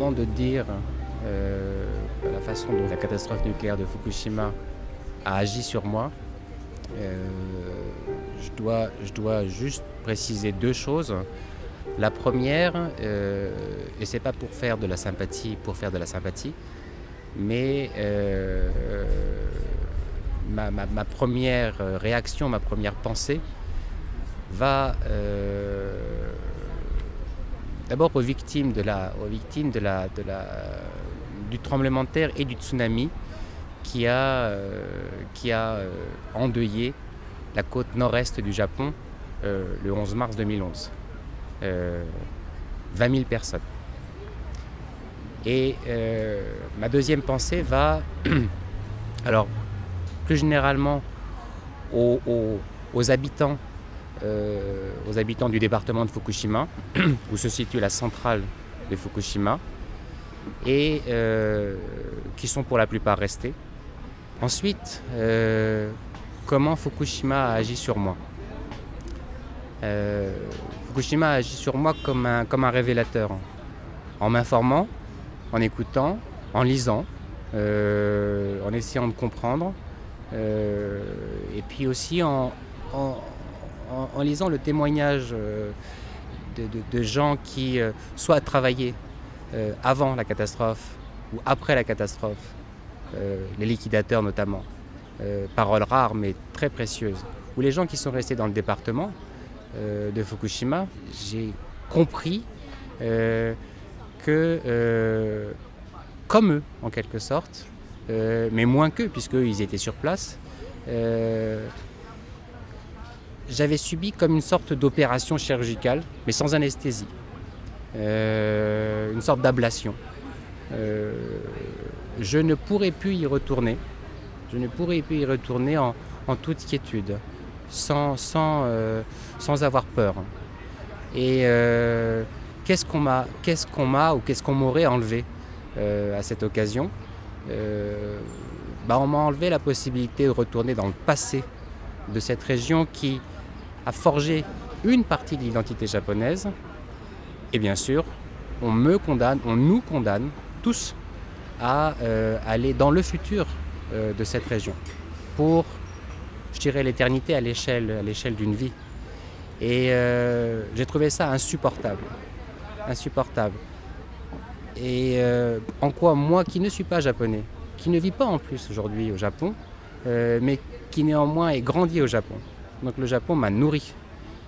avant de dire la façon dont la catastrophe nucléaire de Fukushima a agi sur moi, je dois juste préciser deux choses. La première, et c'est pas pour faire de la sympathie, mais ma première réaction, ma première pensée va d'abord aux victimes du tremblement de terre et du tsunami qui a endeuillé la côte nord-est du Japon le 11 mars 2011. 20 000 personnes. Et ma deuxième pensée va, alors plus généralement aux habitants du département de Fukushima, où se situe la centrale de Fukushima, et qui sont pour la plupart restés. Ensuite, comment Fukushima a agi sur moi. Fukushima a agi sur moi comme un révélateur, en m'informant, en écoutant, en lisant, en essayant de comprendre, et puis aussi en lisant le témoignage de gens qui soit travaillaient avant la catastrophe ou après la catastrophe, les liquidateurs notamment, paroles rares mais très précieuses, ou les gens qui sont restés dans le département de Fukushima. J'ai compris que, comme eux en quelque sorte, mais moins qu'eux puisqu'eux ils étaient sur place, j'avais subi comme une sorte d'opération chirurgicale, mais sans anesthésie, une sorte d'ablation. Je ne pourrais plus y retourner, en toute quiétude, sans avoir peur. Et qu'est-ce qu'on m'aurait enlevé à cette occasion? On m'a enlevé la possibilité de retourner dans le passé de cette région qui a forgé une partie de l'identité japonaise. Et bien sûr, on nous condamne tous à aller dans le futur de cette région pour, je dirais, l'éternité à l'échelle d'une vie. Et j'ai trouvé ça insupportable. Et en quoi moi, qui ne suis pas japonais, qui ne vis pas en plus aujourd'hui au Japon, mais qui néanmoins est grandi au Japon. Donc le Japon m'a nourri.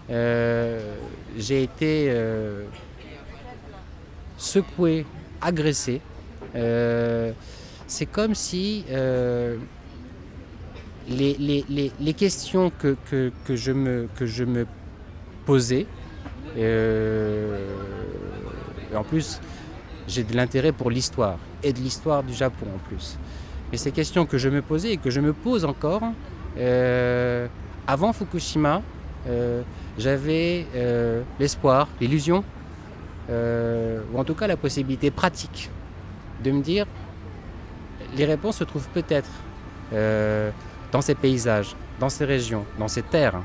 J'ai été secoué, agressé. C'est comme si les questions que je me posais, en plus j'ai de l'intérêt pour l'histoire, et de l'histoire du Japon en plus. Mais ces questions que je me posais et que je me pose encore, avant Fukushima, j'avais l'espoir, l'illusion, ou en tout cas la possibilité pratique de me dire les réponses se trouvent peut-être dans ces paysages, dans ces régions, dans ces terres.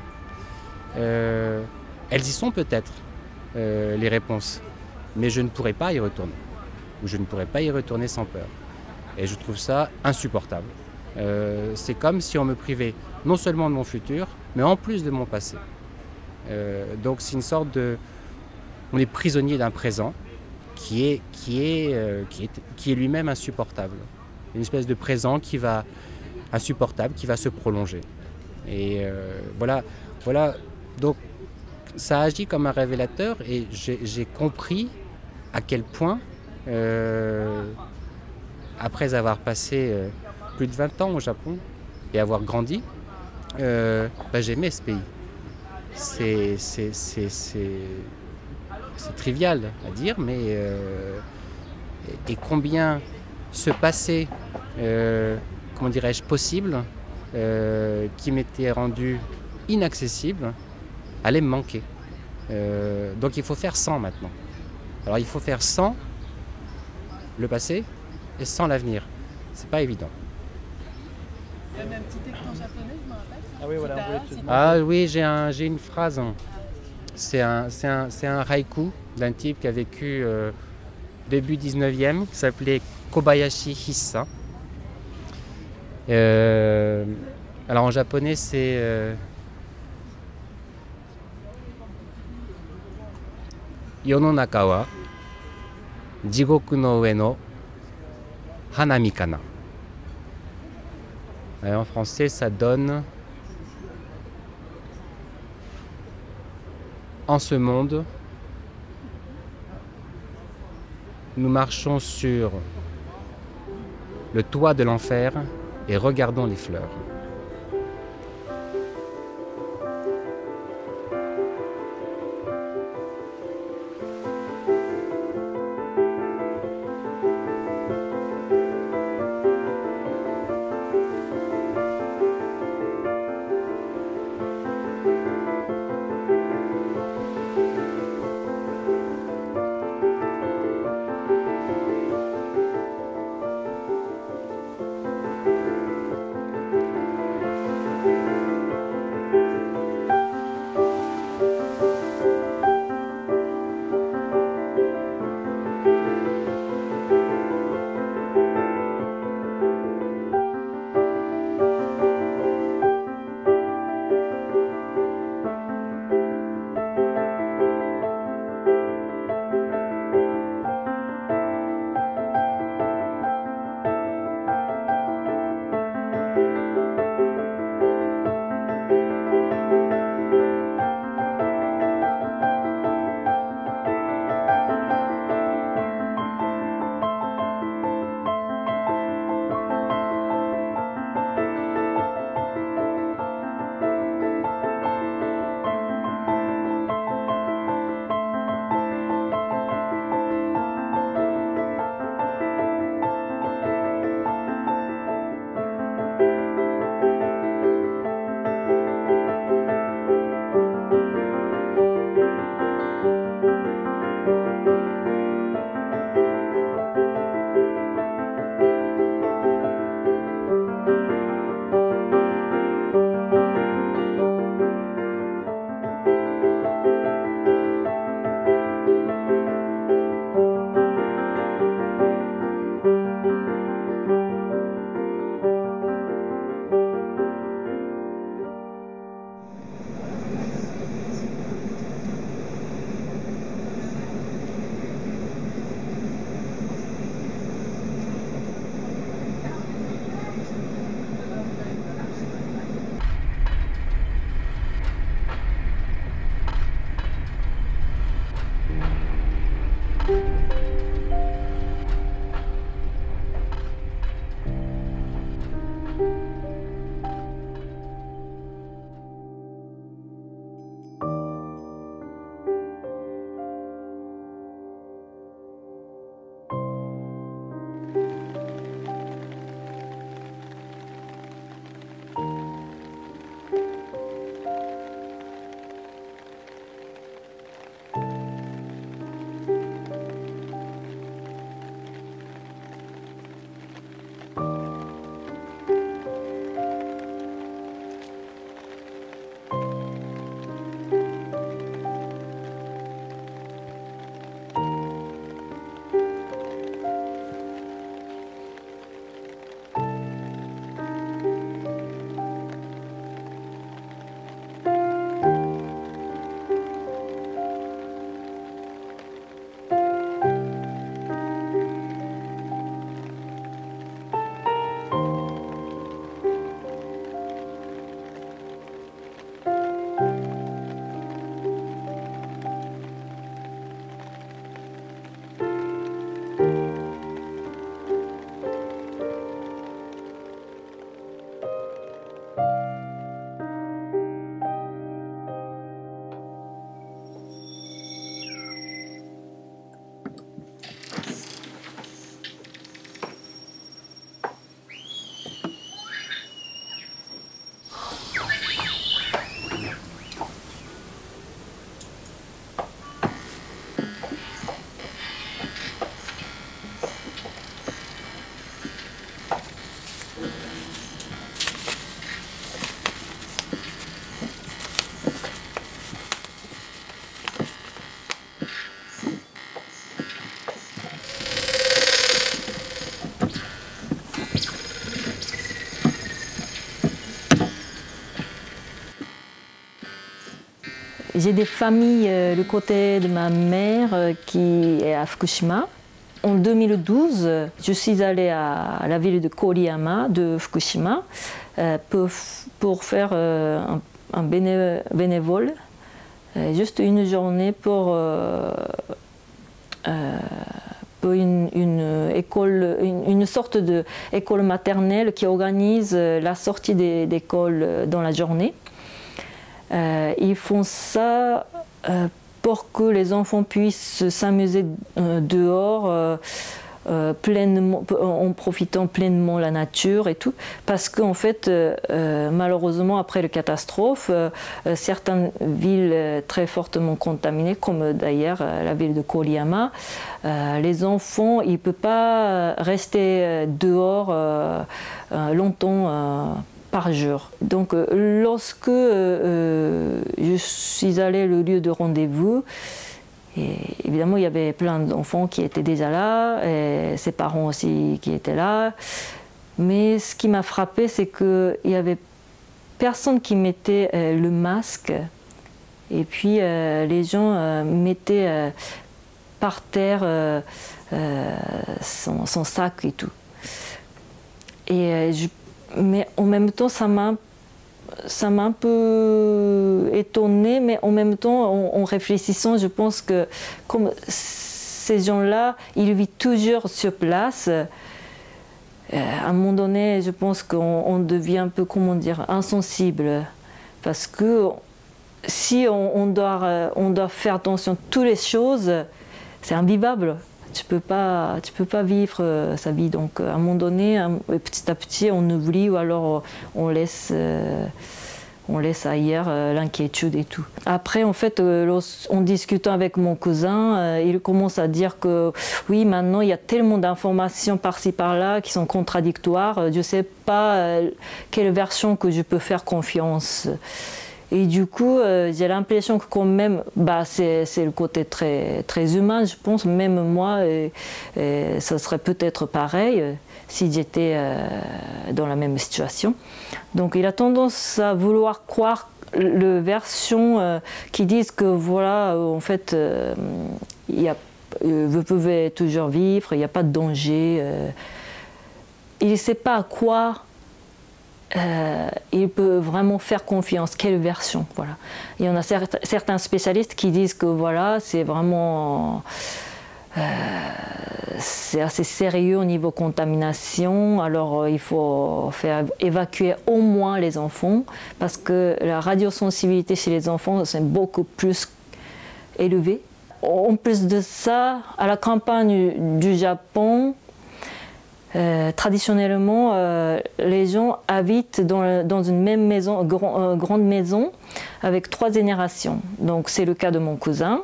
Elles y sont peut-être, les réponses, mais je ne pourrais pas y retourner, ou je ne pourrais pas y retourner sans peur. Et je trouve ça insupportable. C'est comme si on me privait non seulement de mon futur, mais en plus de mon passé. Donc c'est une sorte de... On est prisonnier d'un présent qui est lui-même insupportable. Une espèce de présent insupportable, qui va se prolonger. Et voilà. Donc ça agit comme un révélateur, et j'ai compris à quel point, après avoir passé plus de 20 ans au Japon et avoir grandi, j'aimais ce pays. C'est trivial à dire, mais et combien ce passé, comment dirais-je, possible, qui m'était rendu inaccessible, allait me manquer. Donc il faut faire sans maintenant. Alors il faut faire sans le passé et sans l'avenir. C'est pas évident. Il y a même un petit texte en japonais, je me rappelle. Ah oui, voilà, on voulait te demander. Ah oui, j'ai une phrase. C'est un haïku d'un type qui a vécu début 19e, qui s'appelait Kobayashi Hissa. Alors en japonais, c'est Yononaka wa Jigoku no ue no Hanami kana. Et en français, ça donne en ce monde, nous marchons sur le toit de l'enfer et regardons les fleurs. J'ai des familles, le côté de ma mère qui est à Fukushima. En 2012, je suis allée à la ville de Koriyama de Fukushima pour faire un bénévole, juste une journée pour une école, une sorte d'école maternelle qui organise la sortie d'école dans la journée. Ils font ça pour que les enfants puissent s'amuser dehors pleinement, en profitant pleinement de la nature et tout. Parce qu'en fait, malheureusement, après la catastrophe, certaines villes très fortement contaminées, comme d'ailleurs la ville de Koriyama, les enfants, ils ne peuvent pas rester dehors longtemps par jour. Donc lorsque je suis allée au lieu de rendez-vous, et évidemment il y avait plein d'enfants qui étaient déjà là, et ses parents aussi qui étaient là. Mais ce qui m'a frappée, c'est qu'il n'y avait personne qui mettait le masque. Et puis les gens mettaient par terre son sac et tout. Et mais en même temps, ça m'a un peu étonnée, mais en même temps, en réfléchissant, je pense que comme ces gens-là, ils vivent toujours sur place, à un moment donné, je pense qu'on devient un peu, comment dire, insensible. Parce que si on doit faire attention à toutes les choses, c'est invivable. Tu peux pas vivre sa vie. Donc à un moment donné, petit à petit, on oublie ou alors on laisse ailleurs l'inquiétude et tout. Après, en fait, en discutant avec mon cousin, il commence à dire que oui, maintenant il y a tellement d'informations par-ci par-là qui sont contradictoires. Je ne sais pas quelle version que je peux faire confiance. Et du coup, j'ai l'impression que quand même, c'est le côté très, très humain, je pense. Même moi, ça serait peut-être pareil si j'étais dans la même situation. Donc il a tendance à vouloir croire les versions qui disent que voilà, en fait, vous pouvez toujours vivre, il n'y a pas de danger. Il ne sait pas à quoi il peut vraiment faire confiance, quelle version, voilà. Il y en a certains spécialistes qui disent que voilà, c'est vraiment c'est assez sérieux au niveau contamination, alors il faut faire évacuer au moins les enfants parce que la radiosensibilité chez les enfants c'est beaucoup plus élevé. En plus de ça, à la campagne du Japon, traditionnellement, les gens habitent dans une même maison, grande maison, avec 3 générations. Donc c'est le cas de mon cousin.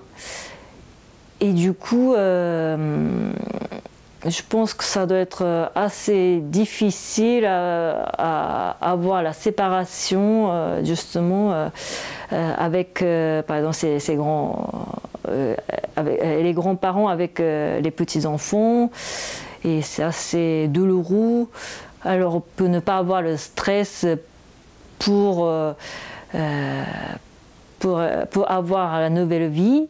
Et du coup, je pense que ça doit être assez difficile à avoir la séparation, justement, avec, par exemple, les grands-parents avec les petits-enfants. Et c'est assez douloureux. Alors on peut ne pas avoir le stress pour avoir la nouvelle vie.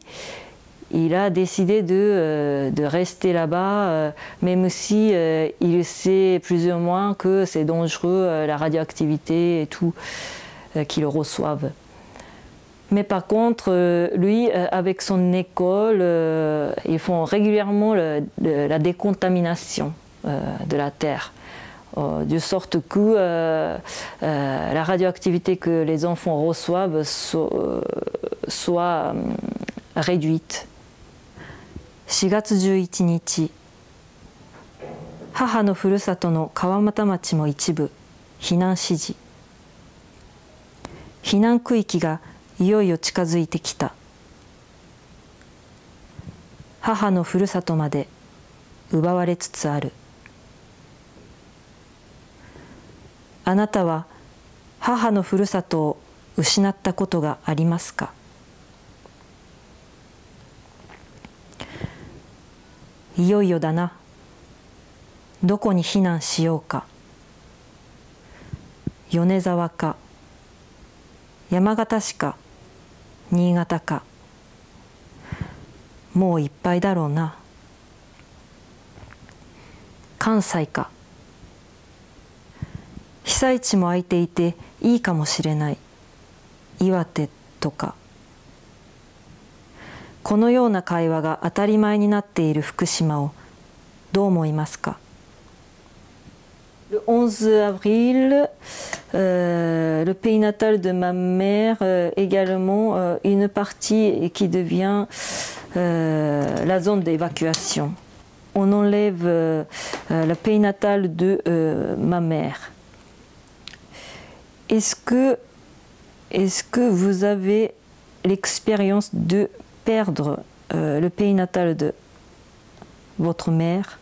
Il a décidé de rester là-bas, même si il sait plus ou moins que c'est dangereux, la radioactivité et tout qu'ils reçoivent. Mais par contre, lui, avec son école, ils font régulièrement la décontamination de la Terre, de sorte que la radioactivité que les enfants reçoivent soit réduite. 4月11日、母のふるさとの川俣町も一部避難指示。避難区域がいよいよ近づいてきた。母のふるさとまで奪われつつある。あなたは母のふるさとを失ったことがありますか。いよいよだな。どこに避難しようか。米沢か山形市か新潟か、もういっぱいだろうな、関西か、被災地も空いていていいかもしれない、岩手とか。このような会話が当たり前になっている福島をどう思いますか。Le 11 avril, le pays natal de ma mère, également une partie qui devient la zone d'évacuation. On enlève le pays natal de ma mère. Est-ce que vous avez l'expérience de perdre le pays natal de votre mère?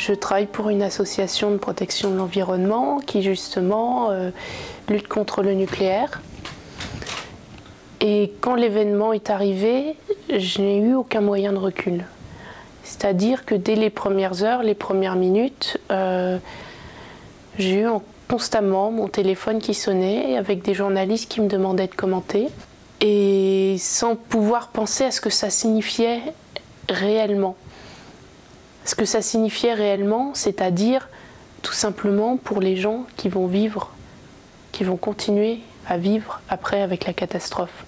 Je travaille pour une association de protection de l'environnement qui justement lutte contre le nucléaire. Et quand l'événement est arrivé, je n'ai eu aucun moyen de recul. C'est-à-dire que dès les premières heures, les premières minutes, j'ai eu constamment mon téléphone qui sonnait avec des journalistes qui me demandaient de commenter. Et sans pouvoir penser à ce que ça signifiait réellement. Ce que ça signifiait réellement, c'est-à-dire tout simplement pour les gens qui vont vivre, qui vont continuer à vivre après avec la catastrophe.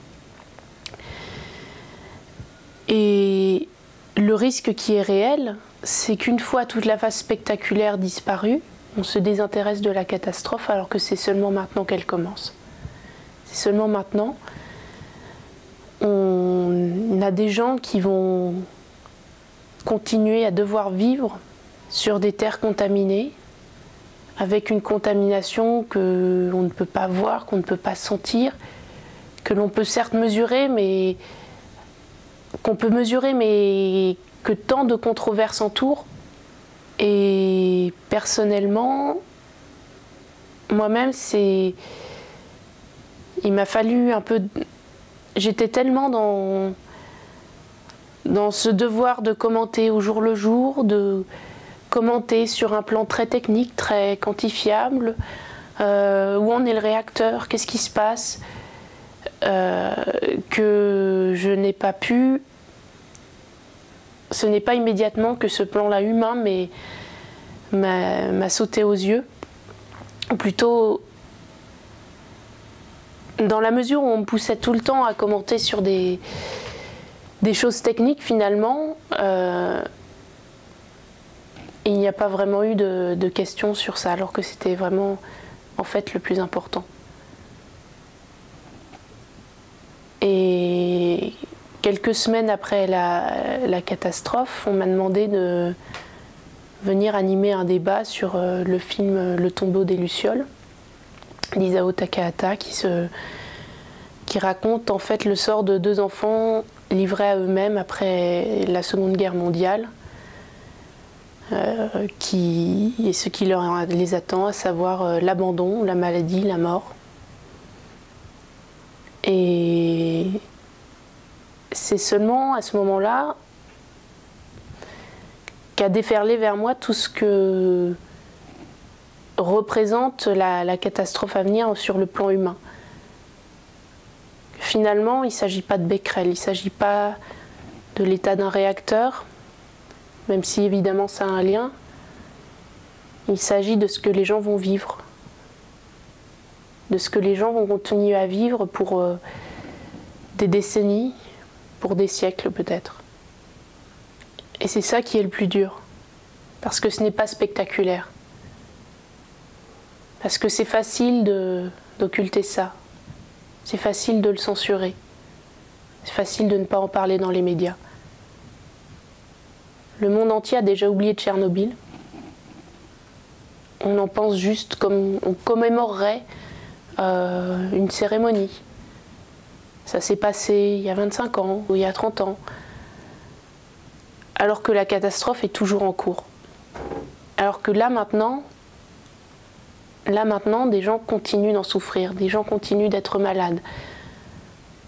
Et le risque qui est réel, c'est qu'une fois toute la phase spectaculaire disparue, on se désintéresse de la catastrophe alors que c'est seulement maintenant qu'elle commence. C'est seulement maintenant. On a des gens qui vont continuer à devoir vivre sur des terres contaminées, avec une contamination qu'on ne peut pas voir, qu'on ne peut pas sentir, que l'on peut certes mesurer, mais que tant de controverses entourent. Et personnellement, moi-même, il m'a fallu un peu... J'étais tellement dans ce devoir de commenter au jour le jour, de commenter sur un plan très technique, très quantifiable, où en est le réacteur, qu'est-ce qui se passe, que je n'ai pas pu... Ce n'est pas immédiatement que ce plan-là humain m'a sauté aux yeux, ou plutôt... Dans la mesure où on me poussait tout le temps à commenter sur des choses techniques, finalement, il n'y a pas vraiment eu de questions sur ça, alors que c'était vraiment, en fait, le plus important. Et quelques semaines après la catastrophe, on m'a demandé de venir animer un débat sur le film Le tombeau des Lucioles d'Isao Takahata qui raconte en fait le sort de deux enfants livrés à eux-mêmes après la Seconde Guerre mondiale et ce qui les attend, à savoir l'abandon, la maladie, la mort. Et c'est seulement à ce moment-là qu'a déferlé vers moi tout ce que représente la catastrophe à venir sur le plan humain. Finalement, il ne s'agit pas de Becquerel, il ne s'agit pas de l'état d'un réacteur, même si évidemment ça a un lien. Il s'agit de ce que les gens vont vivre, de ce que les gens vont continuer à vivre pour des décennies, pour des siècles peut-être. Et c'est ça qui est le plus dur, parce que ce n'est pas spectaculaire. Parce que c'est facile d'occulter ça. C'est facile de le censurer. C'est facile de ne pas en parler dans les médias. Le monde entier a déjà oublié de Tchernobyl. On en pense juste comme on commémorerait une cérémonie. Ça s'est passé il y a 25 ans ou il y a 30 ans. Alors que la catastrophe est toujours en cours. Alors que là maintenant, des gens continuent d'en souffrir, des gens continuent d'être malades,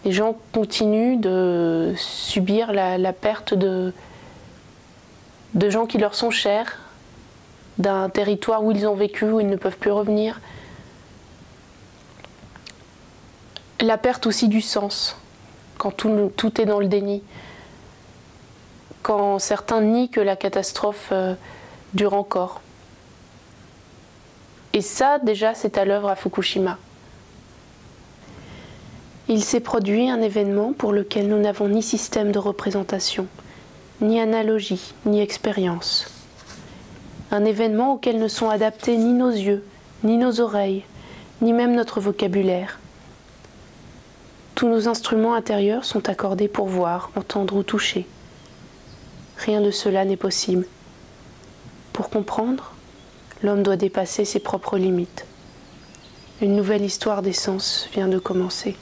des gens continuent de subir la perte de gens qui leur sont chers, d'un territoire où ils ont vécu, où ils ne peuvent plus revenir. La perte aussi du sens, quand tout est dans le déni, quand certains nient que la catastrophe dure encore. Et ça, déjà, c'est à l'œuvre à Fukushima. Il s'est produit un événement pour lequel nous n'avons ni système de représentation, ni analogie, ni expérience. Un événement auquel ne sont adaptés ni nos yeux, ni nos oreilles, ni même notre vocabulaire. Tous nos instruments intérieurs sont accordés pour voir, entendre ou toucher. Rien de cela n'est possible. Pour comprendre, l'homme doit dépasser ses propres limites. Une nouvelle histoire des sens vient de commencer.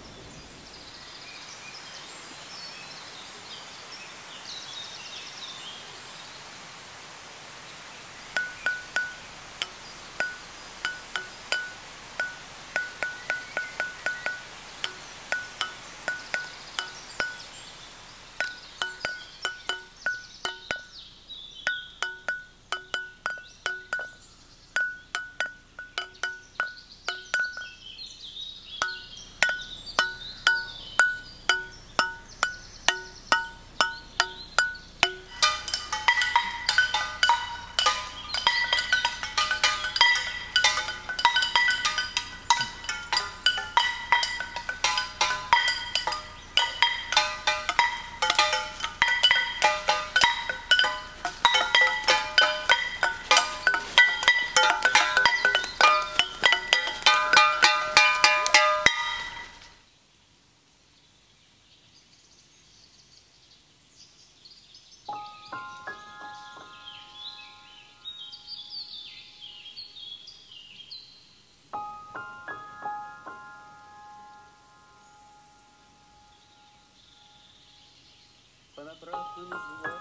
Понапрасну ни зло,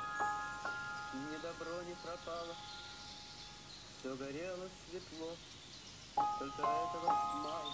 ни добро не пропало. Все горело светло, только этого мало.